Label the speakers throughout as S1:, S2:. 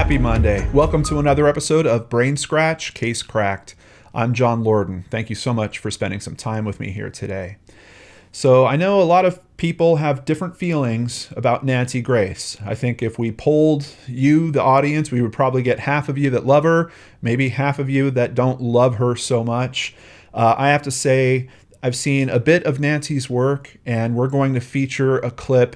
S1: Happy Monday. Welcome to another episode of Brain Scratch, Case Cracked. I'm John Lorden. Thank you so much for spending some time with me here today. So I know a lot of people have different feelings about Nancy Grace. I think if we polled you, the audience, we would probably get half of you that love her, maybe half of you that don't love her so much. I have to say, I've seen a bit of Nancy's work, and we're going to feature a clip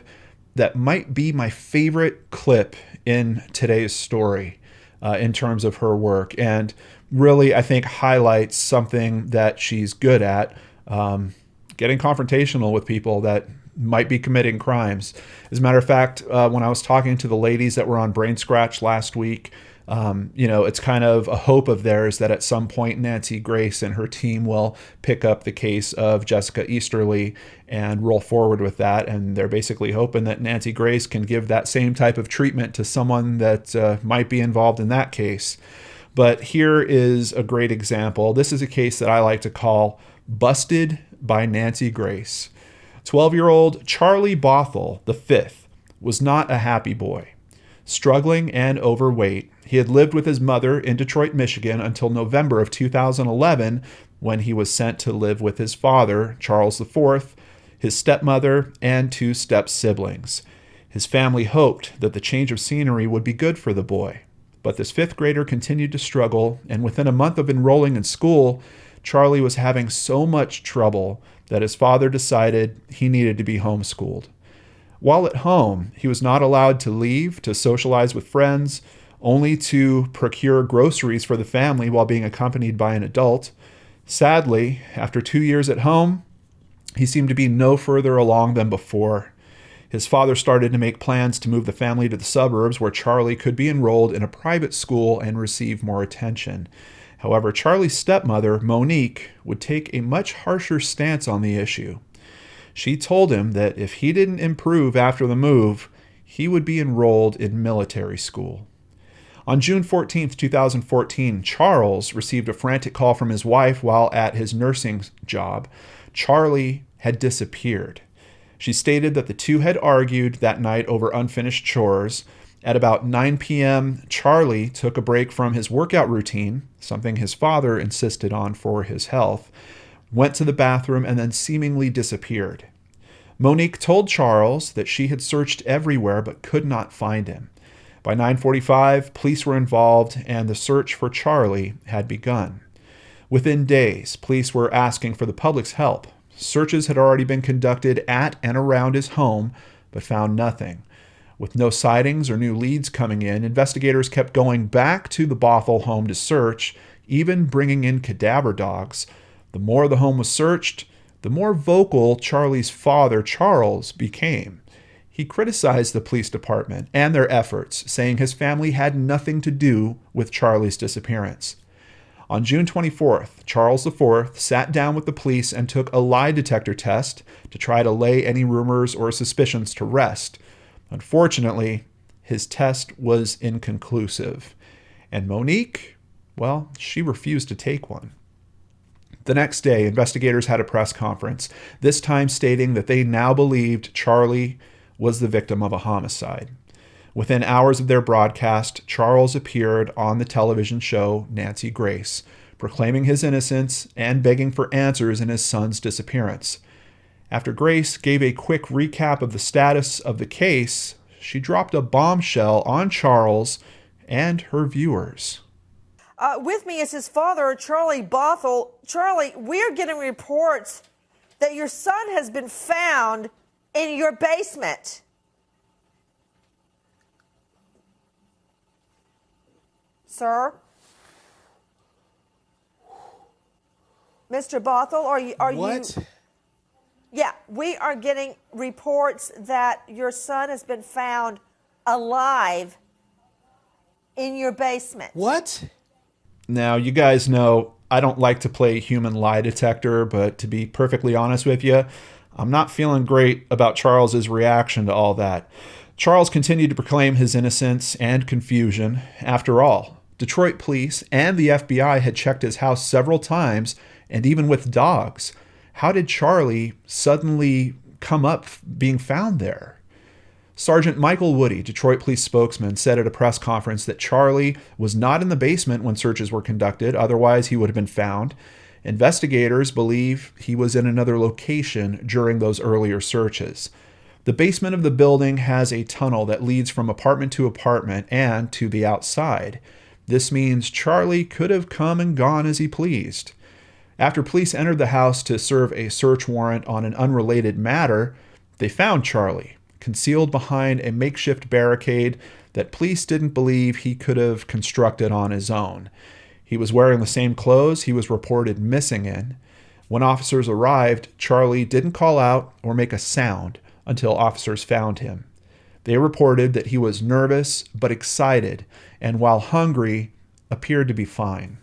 S1: that might be my favorite clip in today's story in terms of her work, and really, I think, highlights something that she's good at, getting confrontational with people that might be committing crimes. As a matter of fact, when I was talking to the ladies that were on Brain Scratch last week, it's kind of a hope of theirs that at some point Nancy Grace and her team will pick up the case of Jessica Easterly and roll forward with that. And they're basically hoping that Nancy Grace can give that same type of treatment to someone that might be involved in that case. But here is a great example. This is a case that I like to call Busted by Nancy Grace. 12-year-old Charlie Bothuell V was not a happy boy. Struggling and overweight, he had lived with his mother in Detroit, Michigan until November of 2011, when he was sent to live with his father, Charles IV, his stepmother, and two step-siblings. His family hoped that the change of scenery would be good for the boy, but this fifth grader continued to struggle, and within a month of enrolling in school, Charlie was having so much trouble that his father decided he needed to be homeschooled. While at home, he was not allowed to leave to socialize with friends, only to procure groceries for the family while being accompanied by an adult. Sadly, after 2 years at home, he seemed to be no further along than before. His father started to make plans to move the family to the suburbs where Charlie could be enrolled in a private school and receive more attention. However, Charlie's stepmother, Monique, would take a much harsher stance on the issue. She told him that if he didn't improve after the move, he would be enrolled in military school. On June 14, 2014, Charles received a frantic call from his wife while at his nursing job. Charlie had disappeared. She stated that the two had argued that night over unfinished chores. At about 9 p.m., Charlie took a break from his workout routine, something his father insisted on for his health, went to the bathroom, and then seemingly disappeared. Monique told Charles that she had searched everywhere but could not find him. By 9:45, police were involved, and the search for Charlie had begun. Within days, police were asking for the public's help. Searches had already been conducted at and around his home, but found nothing. With no sightings or new leads coming in, investigators kept going back to the Bothuell home to search, even bringing in cadaver dogs. The more the home was searched, the more vocal Charlie's father, Charles, became. He criticized the police department and their efforts, saying his family had nothing to do with Charlie's disappearance. On June 24th, Charles IV sat down with the police and took a lie detector test to try to lay any rumors or suspicions to rest. Unfortunately, his test was inconclusive. And Monique, well, she refused to take one. The next day, investigators had a press conference, this time stating that they now believed Charlie was the victim of a homicide. Within hours of their broadcast, Charles appeared on the television show Nancy Grace, proclaiming his innocence and begging for answers in his son's disappearance. After Grace gave a quick recap of the status of the case, she dropped a bombshell on Charles and her viewers.
S2: With me is his father, Charlie Bothuell. Charlie, we're getting reports that your son has been found in your basement. Sir? Mr. Bothuell, are
S3: What?
S2: you... Yeah, we are getting reports that your son has been found alive in your basement.
S3: What?
S1: Now, you guys know I don't like to play human lie detector, but to be perfectly honest with you, I'm not feeling great about Charles's reaction to all that. Charles continued to proclaim his innocence and confusion. After all, Detroit police and the FBI had checked his house several times, and even with dogs. How did Charlie suddenly come up being found there? Sergeant Michael Woody, Detroit police spokesman, said at a press conference that Charlie was not in the basement when searches were conducted, otherwise he would have been found. Investigators believe he was in another location during those earlier searches. The basement of the building has a tunnel that leads from apartment to apartment and to the outside. This means Charlie could have come and gone as he pleased. After police entered the house to serve a search warrant on an unrelated matter, they found Charlie concealed behind a makeshift barricade that police didn't believe he could have constructed on his own. He was wearing the same clothes he was reported missing in. When officers arrived, Charlie didn't call out or make a sound until officers found him. They reported that he was nervous but excited, and while hungry, appeared to be fine.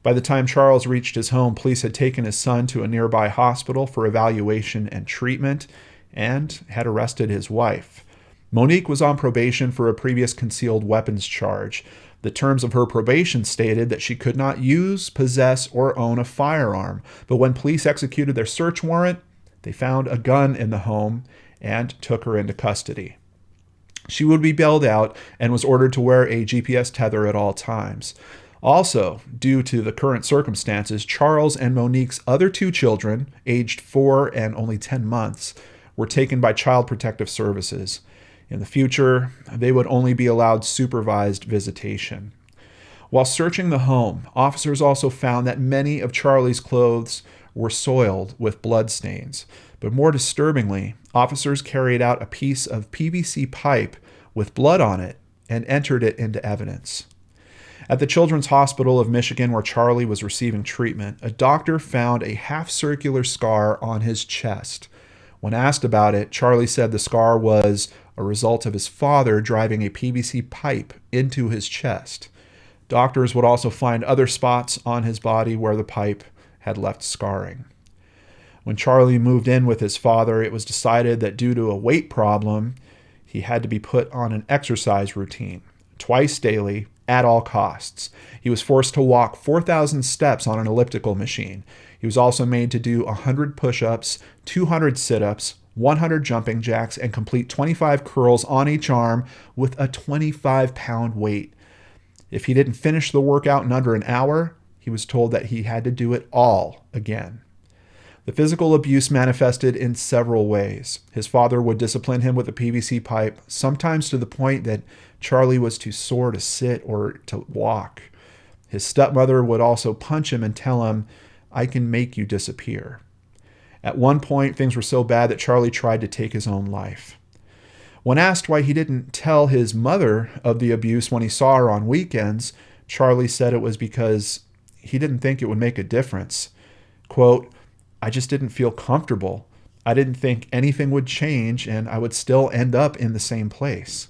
S1: By the time Charles reached his home, police had taken his son to a nearby hospital for evaluation and treatment, and had arrested his wife. Monique was on probation for a previous concealed weapons charge. The terms of her probation stated that she could not use, possess, or own a firearm. But when police executed their search warrant, they found a gun in the home and took her into custody. She would be bailed out and was ordered to wear a GPS tether at all times. Also, due to the current circumstances, Charles and Monique's other two children, aged 4 and only 10 months, were taken by Child Protective Services. In the future, they would only be allowed supervised visitation. While searching the home, officers also found that many of Charlie's clothes were soiled with blood stains. But more disturbingly, officers carried out a piece of PVC pipe with blood on it and entered it into evidence. At the Children's Hospital of Michigan, where Charlie was receiving treatment, a doctor found a half-circular scar on his chest. When asked about it, Charlie said the scar was a result of his father driving a PVC pipe into his chest. Doctors would also find other spots on his body where the pipe had left scarring. When Charlie moved in with his father, it was decided that due to a weight problem, he had to be put on an exercise routine, twice daily, at all costs. He was forced to walk 4,000 steps on an elliptical machine. He was also made to do 100 push-ups, 200 sit-ups, 100 jumping jacks, and complete 25 curls on each arm with a 25-pound weight. If he didn't finish the workout in under an hour, he was told that he had to do it all again. The physical abuse manifested in several ways. His father would discipline him with a PVC pipe, sometimes to the point that Charlie was too sore to sit or to walk. His stepmother would also punch him and tell him, "I can make you disappear." At one point, things were so bad that Charlie tried to take his own life. When asked why he didn't tell his mother of the abuse when he saw her on weekends, Charlie said it was because he didn't think it would make a difference. Quote, "I just didn't feel comfortable. I didn't think anything would change and I would still end up in the same place."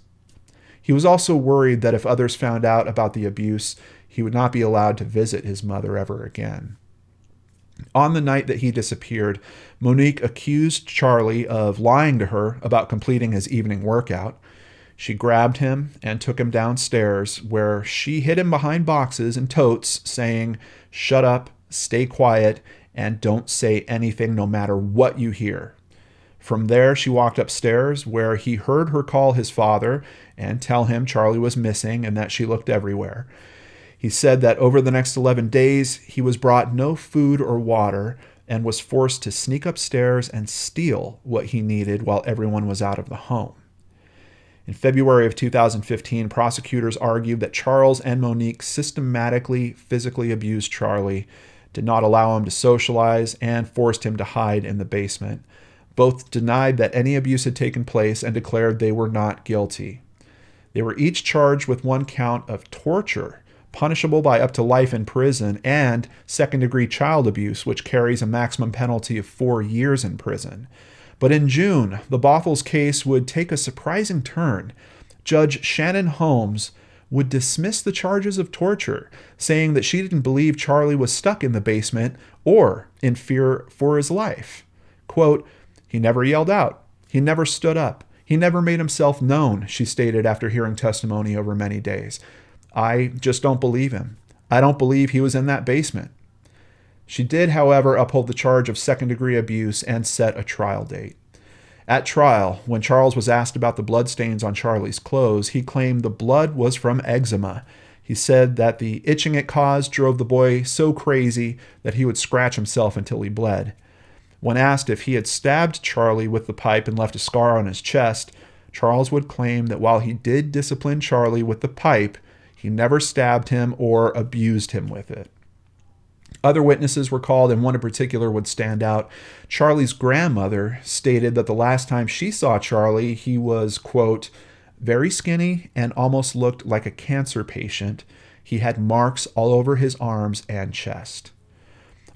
S1: He was also worried that if others found out about the abuse, he would not be allowed to visit his mother ever again. On the night that he disappeared, Monique accused Charlie of lying to her about completing his evening workout. She grabbed him and took him downstairs, where she hid him behind boxes and totes, saying, "Shut up, stay quiet, and don't say anything no matter what you hear." From there, she walked upstairs, where he heard her call his father and tell him Charlie was missing and that she looked everywhere. He said that over the next 11 days, he was brought no food or water and was forced to sneak upstairs and steal what he needed while everyone was out of the home. In February of 2015, prosecutors argued that Charles and Monique systematically physically abused Charlie, did not allow him to socialize, and forced him to hide in the basement. Both denied that any abuse had taken place and declared they were not guilty. They were each charged with one count of torture, punishable by up to life in prison, and second-degree child abuse, which carries a maximum penalty of 4 years in prison. But in June, the Bothuell's case would take a surprising turn. Judge Shannon Holmes would dismiss the charges of torture, saying that she didn't believe Charlie was stuck in the basement or in fear for his life. Quote, "He never yelled out. He never stood up. He never made himself known," she stated after hearing testimony over many days. "I just don't believe him. I don't believe he was in that basement." She did, however, uphold the charge of second-degree abuse and set a trial date. At trial, when Charles was asked about the bloodstains on Charlie's clothes, he claimed the blood was from eczema. He said that the itching it caused drove the boy so crazy that he would scratch himself until he bled. When asked if he had stabbed Charlie with the pipe and left a scar on his chest, Charles would claim that while he did discipline Charlie with the pipe, he never stabbed him or abused him with it. Other witnesses were called, and one in particular would stand out. Charlie's grandmother stated that the last time she saw Charlie, he was, quote, very skinny and almost looked like a cancer patient. He had marks all over his arms and chest.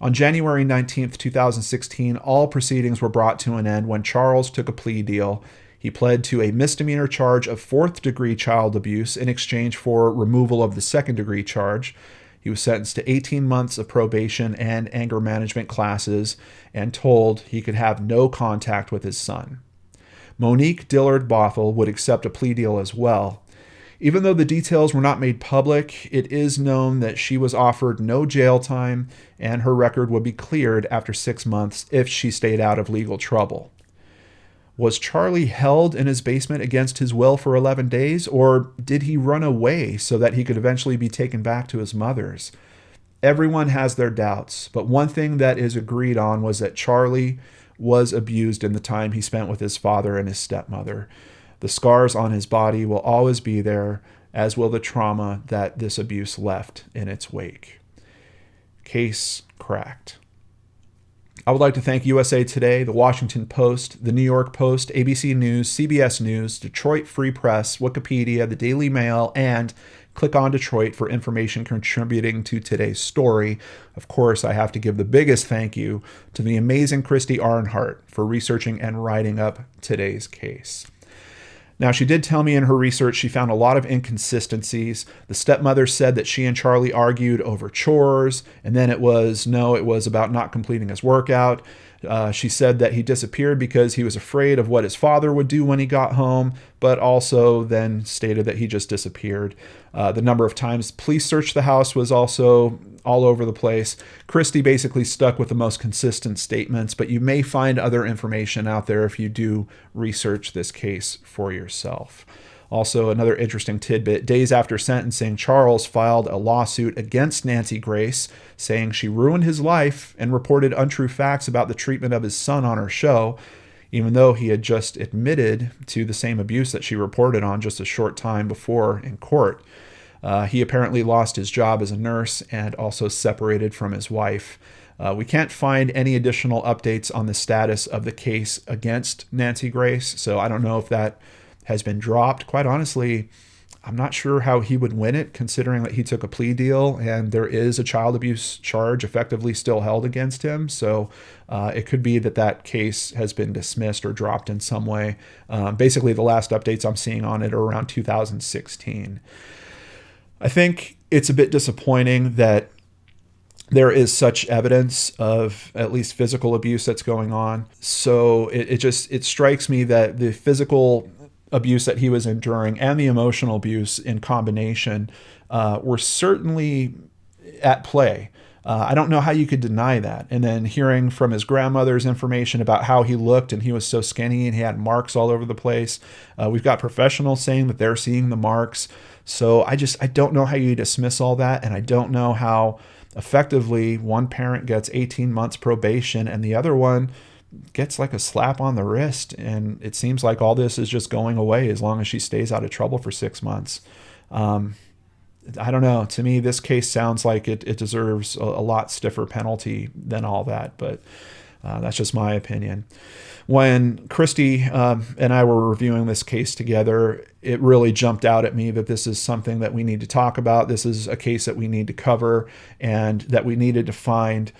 S1: On January 19th, 2016, all proceedings were brought to an end when Charles took a plea deal. He pled to a misdemeanor charge of fourth-degree child abuse in exchange for removal of the second-degree charge. He was sentenced to 18 months of probation and anger management classes and told he could have no contact with his son. Monique Dillard-Bothuell would accept a plea deal as well. Even though the details were not made public, it is known that she was offered no jail time and her record would be cleared after 6 months if she stayed out of legal trouble. Was Charlie held in his basement against his will for 11 days, or did he run away so that he could eventually be taken back to his mother's? Everyone has their doubts, but one thing that is agreed on was that Charlie was abused in the time he spent with his father and his stepmother. The scars on his body will always be there, as will the trauma that this abuse left in its wake. Case cracked. I would like to thank USA Today, The Washington Post, The New York Post, ABC News, CBS News, Detroit Free Press, Wikipedia, The Daily Mail, and Click on Detroit for information contributing to today's story. Of course, I have to give the biggest thank you to the amazing Christy Arnhart for researching and writing up today's case. Now, she did tell me in her research she found a lot of inconsistencies. The stepmother said that she and Charlie argued over chores, and then it was about not completing his workout. She said that he disappeared because he was afraid of what his father would do when he got home, but also then stated that he just disappeared. The number of times police searched the house was also all over the place. Christy basically stuck with the most consistent statements, but you may find other information out there if you do research this case for yourself. Also, another interesting tidbit, days after sentencing, Charles filed a lawsuit against Nancy Grace, saying she ruined his life and reported untrue facts about the treatment of his son on her show, even though he had just admitted to the same abuse that she reported on just a short time before in court. He apparently lost his job as a nurse and also separated from his wife. We can't find any additional updates on the status of the case against Nancy Grace, so I don't know if that has been dropped. Quite honestly, I'm not sure how he would win it, considering that he took a plea deal and there is a child abuse charge effectively still held against him. So it could be that that case has been dismissed or dropped in some way. Basically, the last updates I'm seeing on it are around 2016. I think it's a bit disappointing that there is such evidence of at least physical abuse that's going on. So it strikes me that the physical abuse that he was enduring and the emotional abuse in combination were certainly at play. I don't know how you could deny that. And then hearing from his grandmother's information about how he looked, and he was so skinny and he had marks all over the place. We've got professionals saying that they're seeing the marks. So I don't know how you dismiss all that. And I don't know how effectively one parent gets 18 months probation and the other one gets like a slap on the wrist. And it seems like all this is just going away as long as she stays out of trouble for 6 months. I don't know. To me, this case sounds like it deserves a lot stiffer penalty than all that, but that's just my opinion. When Christy and I were reviewing this case together, it really jumped out at me that this is something that we need to talk about. This is a case that we need to cover, and that we needed to find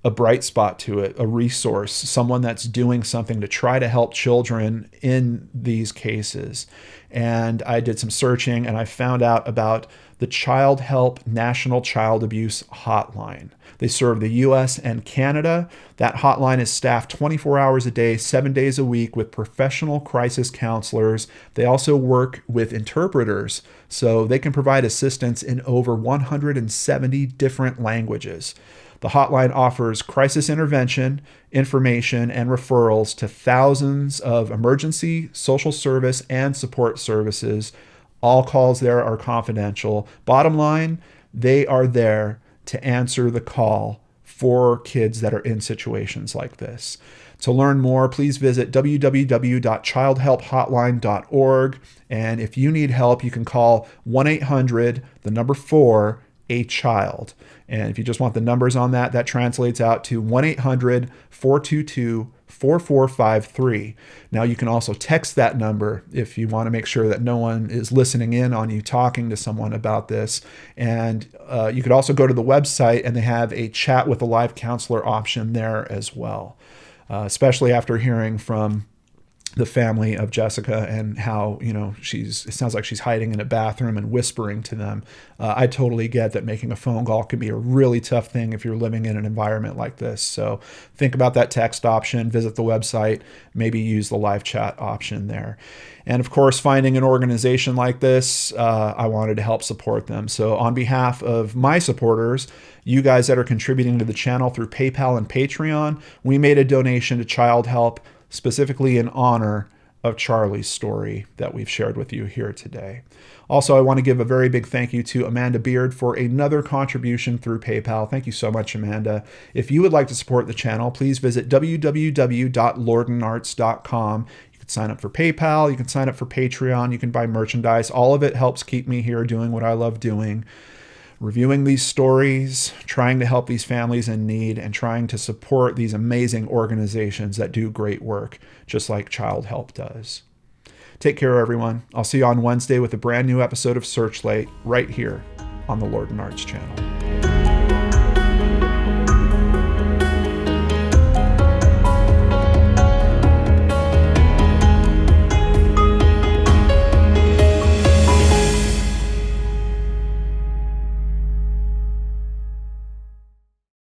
S1: a bright spot to it, a resource, someone that's doing something to try to help children in these cases. And I did some searching and I found out about the ChildHelp National Child Abuse Hotline. They serve the US and Canada. That hotline is staffed 24 hours a day, 7 days a week with professional crisis counselors. They also work with interpreters, so they can provide assistance in over 170 different languages. The hotline offers crisis intervention, information, and referrals to thousands of emergency, social service, and support services. All calls there are confidential. Bottom line, they are there to answer the call for kids that are in situations like this. To learn more, please visit www.childhelphotline.org. And if you need help, you can call 1-800-4-A-CHILD. And if you just want the numbers on that, that translates out to 1-800-422-4453. Now, you can also text that number if you want to make sure that no one is listening in on you talking to someone about this. And you could also go to the website, and they have a chat with a live counselor option there as well, especially after hearing from the family of Jessica and how, it sounds like she's hiding in a bathroom and whispering to them. I totally get that making a phone call can be a really tough thing if you're living in an environment like this. So think about that text option, visit the website, maybe use the live chat option there. And of course, finding an organization like this, I wanted to help support them. So on behalf of my supporters, you guys that are contributing to the channel through PayPal and Patreon, we made a donation to ChildHelp specifically in honor of Charlie's story that we've shared with you here today. Also, I want to give a very big thank you to Amanda Beard for another contribution through PayPal. Thank you so much, Amanda. If you would like to support the channel, please visit www.lordenarts.com. You can sign up for PayPal, you can sign up for Patreon, you can buy merchandise. All of it helps keep me here doing what I love doing, reviewing these stories, trying to help these families in need, and trying to support these amazing organizations that do great work, just like ChildHelp does. Take care, everyone. I'll see you on Wednesday with a brand new episode of Searchlight right here on the Lord and Arts channel.